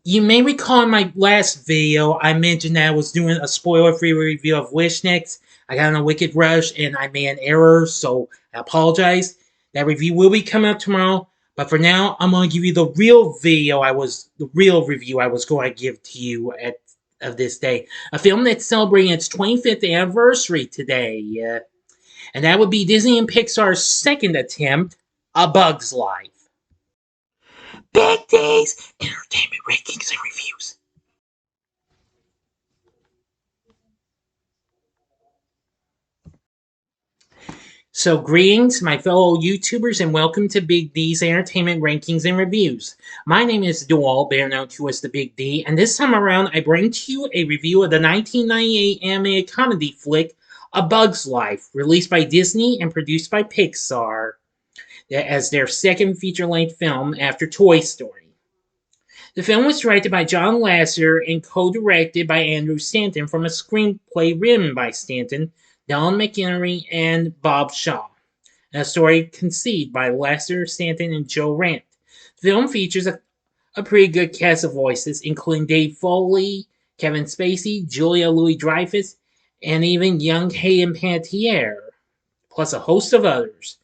You may recall in my last video, I mentioned that I was doing a spoiler-free review of Wish Next. I got in a wicked rush and I made an error, so I apologize. That review will be coming up tomorrow, but for now, I'm going to give you the real review I was going to give to you of this day. A film that's celebrating its 25th anniversary today, and that would be Disney and Pixar's second attempt, A Bug's Life. Big D's Entertainment Rankings and Reviews. So greetings, my fellow YouTubers, and welcome to Big D's Entertainment Rankings and Reviews. My name is Dual, better known to as the Big D, and this time around I bring to you a review of the 1998 animated comedy flick, A Bug's Life, released by Disney and produced by Pixar as their second feature-length film after Toy Story. The film was directed by John Lasseter and co-directed by Andrew Stanton from a screenplay written by Stanton, Dylan McInerney, and Bob Shaw, and a story conceived by Lasseter, Stanton, and Joe Ranft. The film features a pretty good cast of voices, including Dave Foley, Kevin Spacey, Julia Louis-Dreyfus, and even young Hayden Panettiere, plus a host of others.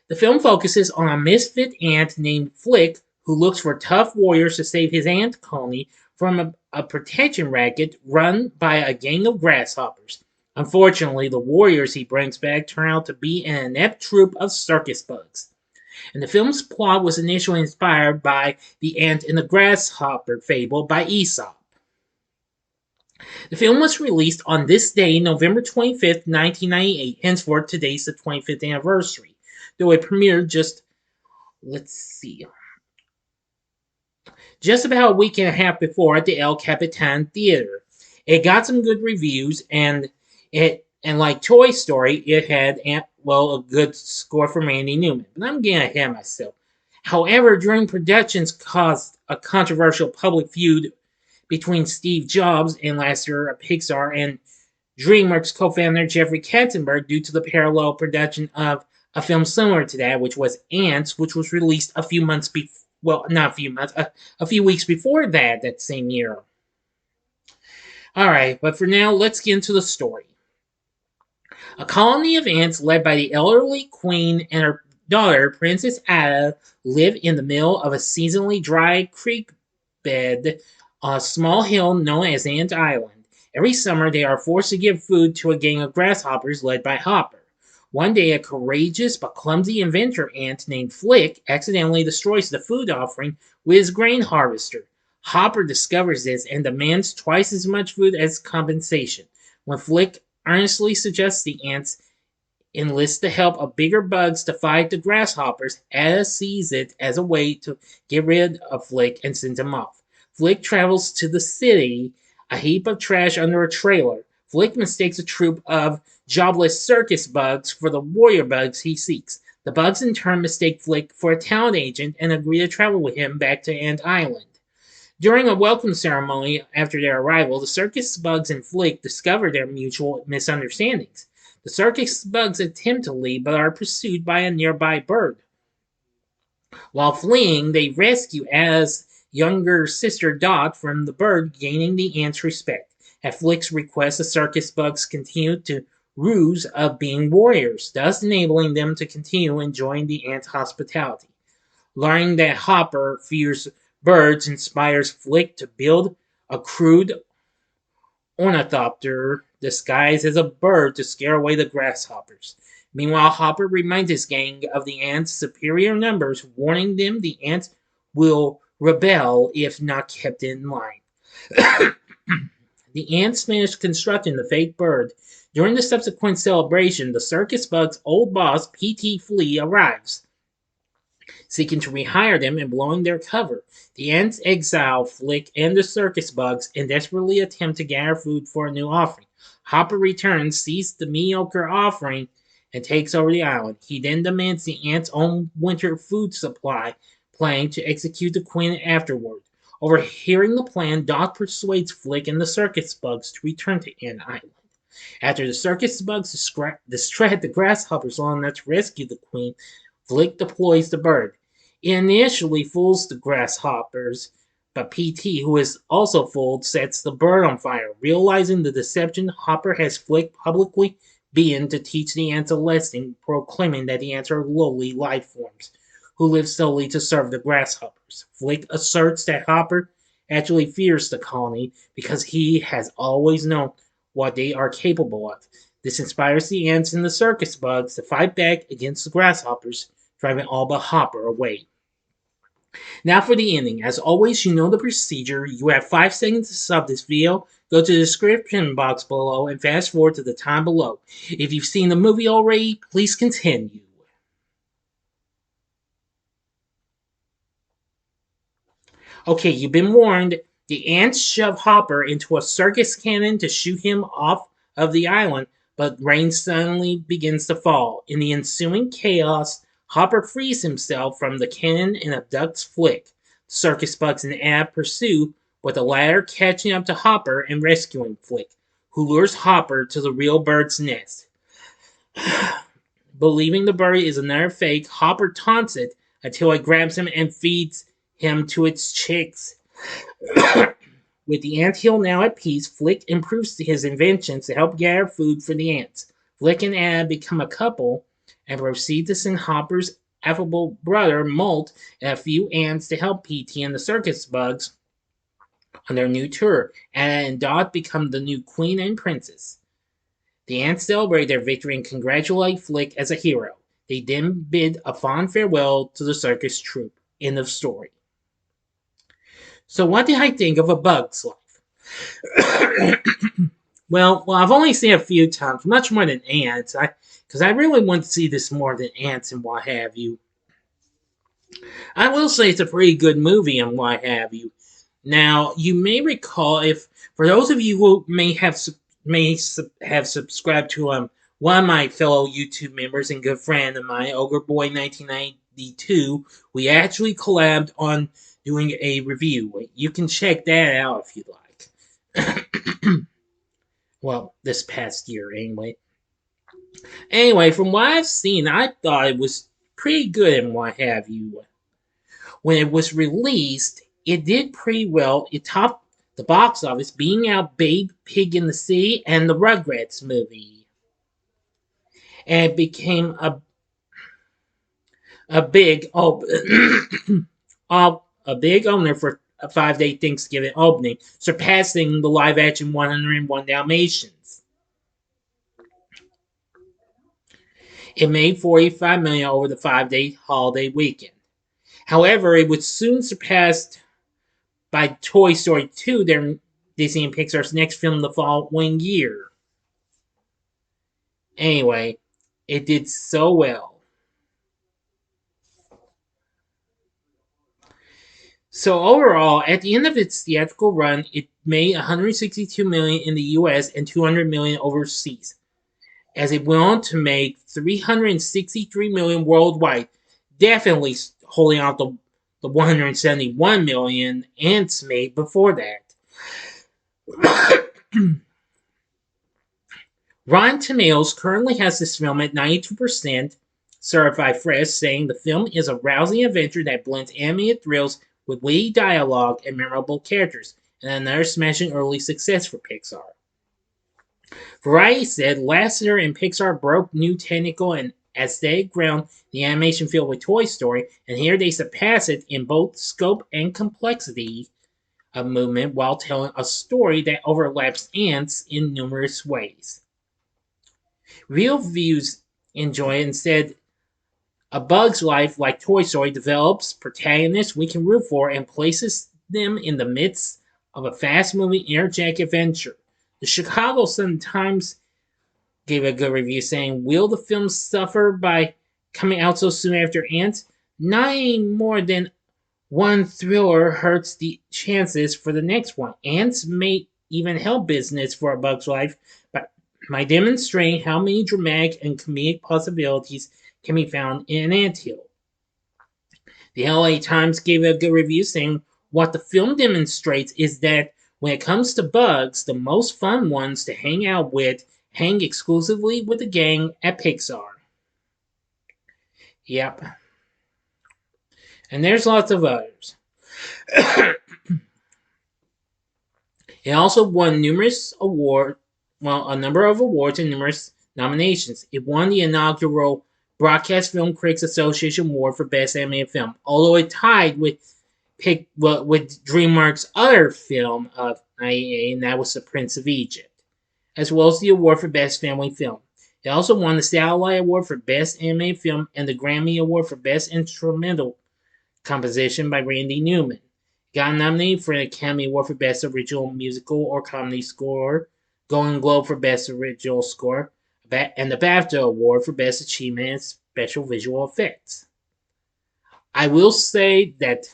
The film focuses on a misfit ant named Flick who looks for tough warriors to save his ant colony from a protection racket run by a gang of grasshoppers. Unfortunately, the warriors he brings back turn out to be an inept troop of circus bugs. And the film's plot was initially inspired by the ant and the grasshopper fable by Aesop. The film was released on this day, November 25th, 1998, henceforth today's the 25th anniversary, though it premiered just about a week and a half before at the El Capitan Theater. It got some good reviews, and like Toy Story, it had a good score from Randy Newman. But I'm getting ahead of myself. However, during productions caused a controversial public feud between Steve Jobs and Lasseter of Pixar and DreamWorks co-founder Jeffrey Katzenberg due to the parallel production of a film similar to that, which was Ants, which was released a few weeks before that same year. Alright, but for now, let's get into the story. A colony of ants led by the elderly queen and her daughter, Princess Ada, live in the middle of a seasonally dry creek bed on a small hill known as Ant Island. Every summer, they are forced to give food to a gang of grasshoppers led by Hopper. One day, a courageous but clumsy inventor ant named Flick accidentally destroys the food offering with his grain harvester. Hopper discovers this and demands twice as much food as compensation. When Flick earnestly suggests the ants enlist the help of bigger bugs to fight the grasshoppers, Ada sees it as a way to get rid of Flick and sends him off. Flick travels to the city, a heap of trash under a trailer. Flick mistakes a troop of jobless circus bugs for the warrior bugs he seeks. The bugs in turn mistake Flick for a talent agent and agree to travel with him back to Ant Island. During a welcome ceremony after their arrival, the circus bugs and Flick discover their mutual misunderstandings. The circus bugs attempt to leave but are pursued by a nearby bird. While fleeing, they rescue Ada's younger sister Dot from the bird, gaining the ants' respect. At Flick's request, the circus bugs continue to ruse of being warriors, thus enabling them to continue enjoying the ants' hospitality. Learning that Hopper fears birds inspires Flick to build a crude ornithopter disguised as a bird to scare away the grasshoppers. Meanwhile, Hopper reminds his gang of the ants' superior numbers, warning them the ants will rebel if not kept in line. The ants finish constructing the fake bird. During the subsequent celebration, the circus bug's old boss, P.T. Flea, arrives, seeking to rehire them and blowing their cover. The ants exile Flick and the circus bugs and desperately attempt to gather food for a new offering. Hopper returns, sees the mediocre offering, and takes over the island. He then demands the ants' own winter food supply, planning to execute the queen afterward. Overhearing the plan, Doc persuades Flick and the circus bugs to return to Ant Island. After the circus bugs distract the grasshoppers long enough to rescue the queen, Flick deploys the bird. It initially fools the grasshoppers, But PT, who is also fooled, sets the bird on fire. Realizing the deception, Hopper has Flick publicly beaten to teach the ants a lesson, proclaiming that the ants are lowly life forms who live solely to serve the grasshoppers. Flick asserts that Hopper actually fears the colony because he has always known what they are capable of. This inspires the ants and the circus bugs to fight back against the grasshoppers, driving all but Hopper away. Now for the ending. As always, you know the procedure. You have 5 seconds to sub this video. Go to the description box below and fast forward to the time below. If you've seen the movie already, please continue. Okay, you've been warned. The ants shove Hopper into a circus cannon to shoot him off of the island, but rain suddenly begins to fall. In the ensuing chaos, Hopper frees himself from the cannon and abducts Flick. Circus bugs and Ab pursue, with the latter catching up to Hopper and rescuing Flick, who lures Hopper to the real bird's nest. Believing the bird is another fake, Hopper taunts it until it grabs him and feeds him to its chicks. With the anthill now at peace, Flick improves his inventions to help gather food for the ants. Flick and Ab become a couple and proceed to send Hopper's affable brother, Molt, and a few ants to help PT and the circus bugs on their new tour. Anna and Dot become the new queen and princess. The ants celebrate their victory and congratulate Flick as a hero. They then bid a fond farewell to the circus troupe. End of story. So what did I think of A Bug's Life? Well, I've only seen it a few times, much more than ants, because I really want to see this more than ants and what have you. I will say it's a pretty good movie and what have you. Now, you may recall, if for those of you who may have subscribed to one of my fellow YouTube members and good friend of mine, Ogre Boy 1992, we actually collabed on doing a review. You can check that out if you'd like. Well, this past year, anyway. Anyway, from what I've seen, I thought it was pretty good and what have you. When it was released, it did pretty well. It topped the box office, beating out Babe, Pig in the City, and the Rugrats movie. And it became a big a big opener for a 5-day Thanksgiving opening, surpassing the live-action 101 Dalmatians. It made $45 million over the 5-day holiday weekend. However, it was soon surpassed by Toy Story 2, their Disney and Pixar's next film the following year. Anyway, it did so well. So overall, at the end of its theatrical run, it made $162 million in the U.S. and $200 million overseas, as it went on to make $363 million worldwide, definitely holding out the $171 million ants made before that. Rotten Tomatoes currently has this film at 92% certified fresh, saying the film is a rousing adventure that blends animated thrills with witty dialogue and memorable characters, and another smashing early success for Pixar. Variety said Lasseter and Pixar broke new technical and aesthetic ground the animation field with Toy Story, and here they surpass it in both scope and complexity of movement while telling a story that overlaps ants in numerous ways. Real reviews enjoy it and said A Bug's Life, like Toy Story, develops protagonists we can root for and places them in the midst of a fast-moving, energetic adventure. The Chicago Sun-Times gave a good review saying, will the film suffer by coming out so soon after Ants? Not any more than one thriller hurts the chances for the next one. Ants may even help business for A Bug's Life by demonstrating how many dramatic and comedic possibilities can be found in an anthill. The LA Times gave a good review saying, what the film demonstrates is that when it comes to bugs, the most fun ones to hang out with hang exclusively with the gang at Pixar. Yep. And there's lots of others. It also won a number of awards and numerous nominations. It won the inaugural Broadcast Film Critics Association Award for Best Animated Film, although it tied with DreamWorks' other film of 1998, and that was The Prince of Egypt, as well as the award for Best Family Film. It also won the Satellite Award for Best Animated Film and the Grammy Award for Best Instrumental Composition by Randy Newman. It got nominated for an Academy Award for Best Original Musical or Comedy Score, Golden Globe for Best Original Score, and the BAFTA Award for Best Achievement in Special Visual Effects. I will say that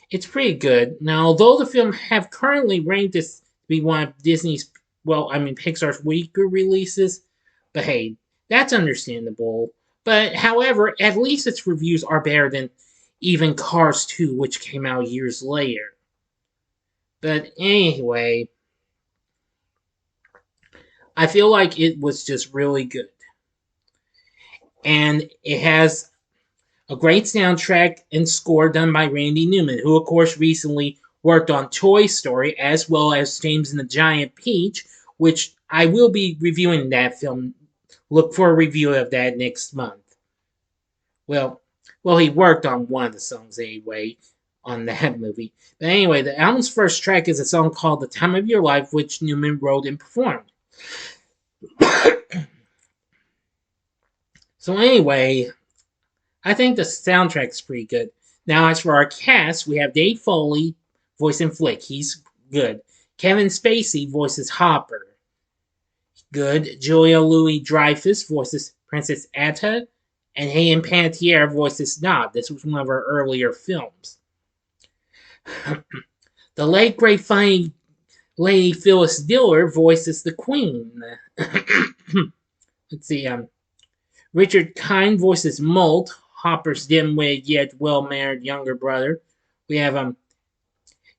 it's pretty good. Now, although the film have currently ranked this to be one of Disney's, Pixar's weaker releases, but hey, that's understandable. But however, at least its reviews are better than even Cars 2, which came out years later. But anyway, I feel like it was just really good. And it has a great soundtrack and score done by Randy Newman, who of course recently worked on Toy Story as well as James and the Giant Peach, which I will be reviewing that film. Look for a review of that next month. Well, he worked on one of the songs anyway on that movie. But anyway, the album's first track is a song called The Time of Your Life, which Newman wrote and performed. So anyway, I think the soundtrack's pretty good. Now, as for our cast, we have Dave Foley voicing Flick. He's good. Kevin Spacey voices Hopper. Good. Julia Louis-Dreyfus voices Princess Atta. And Hayden Panettiere voices Nod. This was one of her earlier films. The late great funny lady Phyllis Diller voices the Queen. Let's see. Richard Kind voices Molt, Hopper's dim-witted yet well-mannered younger brother. We have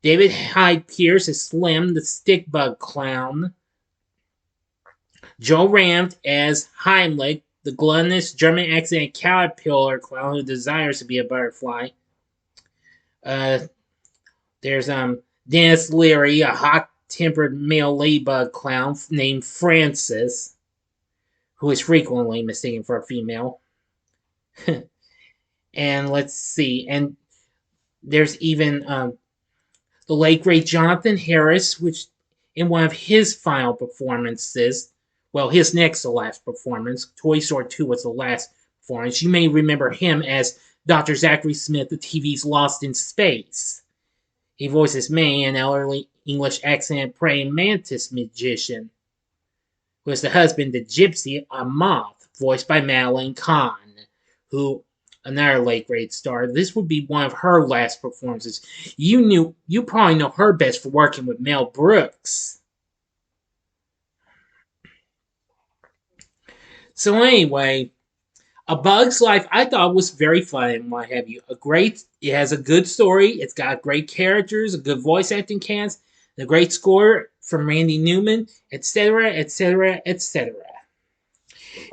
David Hyde Pierce as Slim, the stick-bug clown. Joe Ranft as Heimlich, the gluttonous German accent caterpillar clown who desires to be a butterfly. There's Denis Leary, a hot-tempered male ladybug clown named Francis, who is frequently mistaken for a female. And let's see, and there's even the late great Jonathan Harris, which in one of his final performances, well, his next to last performance, Toy Story 2 was the last performance. You may remember him as Dr. Zachary Smith, the TV's Lost in Space. He voices May, an elderly English accent praying mantis magician, who is the husband to Gypsy, a moth, voiced by Madeline Kahn, who, another late great star. This would be one of her last performances. You probably know her best for working with Mel Brooks. So anyway, A Bug's Life I thought was very fun and what have you. It has a good story. It's got great characters, a good voice acting cast, a great score from Randy Newman, etc., etc., etc.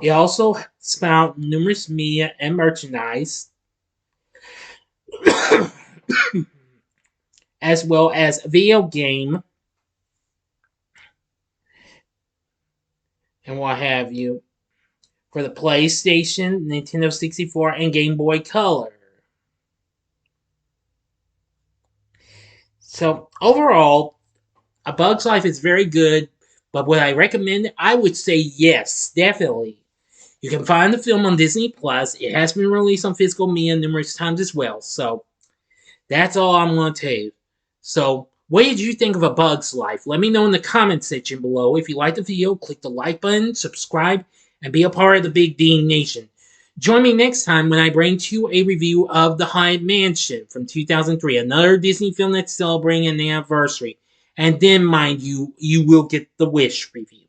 It also spawned numerous media and merchandise, as well as a video game and what have you, for the PlayStation, Nintendo 64, and Game Boy Color. So, overall, A Bug's Life is very good, but would I recommend it? I would say yes, definitely. You can find the film on Disney Plus. It has been released on physical media numerous times as well. So, that's all I'm going to tell you. So, what did you think of A Bug's Life? Let me know in the comment section below. If you liked the video, click the like button, subscribe, and be a part of the Big D Nation. Join me next time when I bring to you a review of The Haunted Mansion from 2003, another Disney film that's celebrating an anniversary. And then, mind you, you will get the Wish review.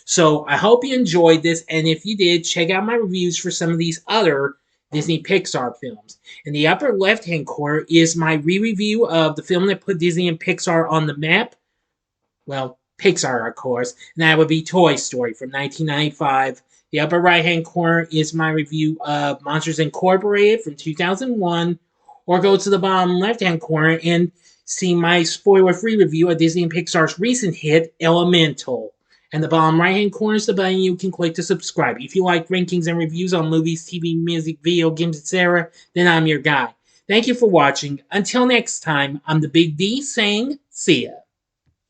So, I hope you enjoyed this, and if you did, check out my reviews for some of these other Disney Pixar films. In the upper left-hand corner is my re-review of the film that put Disney and Pixar on the map. Well, Pixar, of course, and that would be Toy Story from 1995. The upper right-hand corner is my review of Monsters Incorporated from 2001, or go to the bottom left-hand corner and see my spoiler-free review of Disney and Pixar's recent hit, Elemental. And the bottom right-hand corner is the button you can click to subscribe. If you like rankings and reviews on movies, TV, music, video games, etc., then I'm your guy. Thank you for watching. Until next time, I'm the Big D saying, see ya.